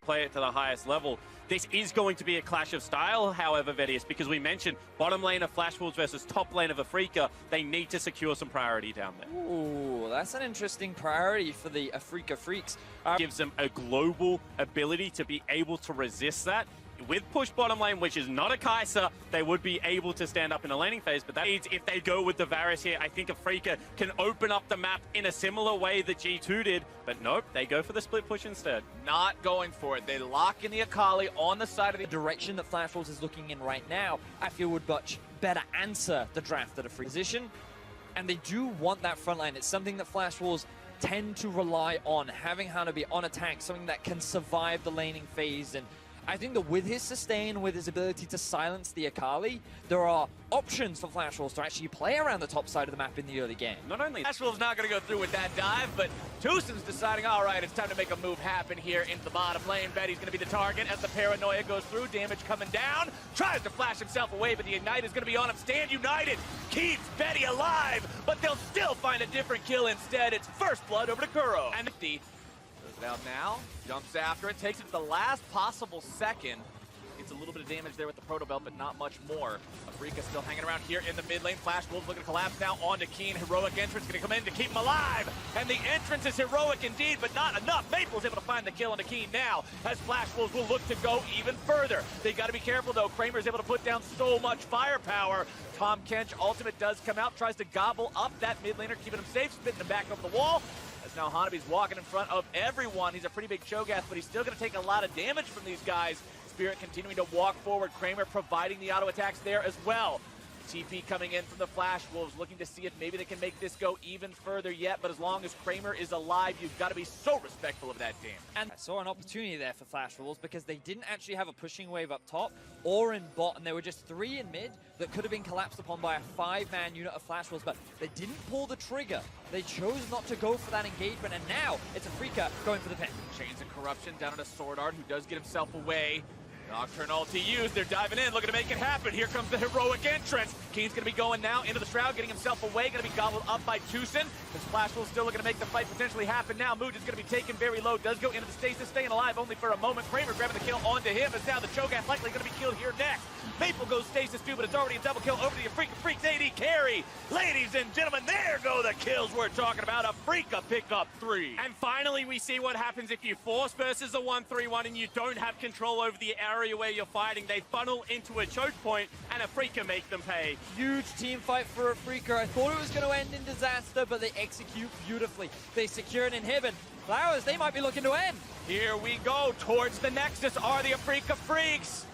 play it to the highest level. This is going to be a clash of style, however, Vedius, because we mentioned bottom lane of Flash Wolves versus top lane of Afrika. They need to secure some priority down there. Ooh, that's an interesting priority for the Afrika Freaks. Gives them a global ability to be able to resist that. With push bottom lane, which is not a Kai'Sa, they would be able to stand up in the laning phase, but that means if they go with the Varus here, I think Afrika can open up the map in a similar way that G2 did, but nope, they go for the split push instead. Not going for it. They lock in the Akali on the side of the direction that Flash Wolves is looking in right now, I feel would much better answer the draft at a free position, and they do want that front line. It's something that Flash Wolves tend to rely on, having Hanabi on attack, something that can survive the laning phase. And I think that with his sustain, with his ability to silence the Akali, there are options for Flash Wolves to actually play around the top side of the map in the early game. Not only Flash Wolves not going to go through with that dive, but Tusin's deciding, all right, it's time to make a move happen here into the bottom lane. Betty's going to be the target as the paranoia goes through. Damage coming down. Tries to flash himself away, but the Ignite is going to be on him. Stand United keeps Betty alive, but they'll still find a different kill instead. It's first blood over to Kuro. And the goes it out now, jumps after it, takes it to the last possible second. Gets a little bit of damage there with the Proto Belt, but not much more. Afrika still hanging around here in the mid lane. Flash Wolves looking to collapse now onto Keen. Heroic entrance going to come in to keep him alive. And the entrance is heroic indeed, but not enough. Maple's able to find the kill onto Keen now, as Flash Wolves will look to go even further. They got to be careful though. Kramer's able to put down so much firepower. Tom Kench ultimate does come out, tries to gobble up that mid laner, keeping him safe, spitting him back over the wall. As now Hanabi's walking in front of everyone. He's a pretty big Cho'Gath, but he's still going to take a lot of damage from these guys. Spirit continuing to walk forward. Kramer providing the auto attacks there as well. TP coming in from the Flash Wolves, looking to see if maybe they can make this go even further yet, but as long as Kramer is alive, you've got to be so respectful of that team. And I saw an opportunity there for Flash Wolves because they didn't actually have a pushing wave up top or in bot, and there were just 3 in mid that could have been collapsed upon by a 5-man unit of Flash Wolves, but they didn't pull the trigger. They chose not to go for that engagement, and now it's Afrika going for the pin. Chains of Corruption down at a Sword Art, who does get himself away. Nocturne ulti used, they're diving in, looking to make it happen. Here comes the heroic entrance. Keen's going to be going now into the Shroud, getting himself away, going to be gobbled up by Tusin. This Flash Wolves still looking to make the fight potentially happen now. Mood is going to be taken very low, does go into the stasis, staying alive only for a moment. Kramer grabbing the kill onto him, as now the Cho'Gath likely going to be killed here next. Maple goes stasis too, but it's already a double kill over the Afrika Freaks AD carry. Ladies and gentlemen, there go the kills we're talking about. Afrika pick up 3. And finally, we see what happens if you force versus a 1-3-1 and you don't have control over the area where you're fighting. They funnel into a choke point, and Afrika make them pay. Huge team fight for Afrika. I thought it was going to end in disaster, but they execute beautifully. They secure an inhibit. Flowers, they might be looking to end. Here we go. Towards the Nexus are the Afrika Freaks.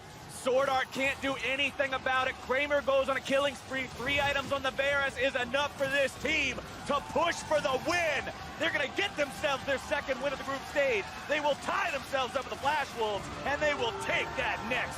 Sword Art can't do anything about it. Kramer goes on a killing spree. 3 items on the Varus is enough for this team to push for the win. They're going to get themselves their second win of the group stage. They will tie themselves up with the Flash Wolves, and they will take that Nexus.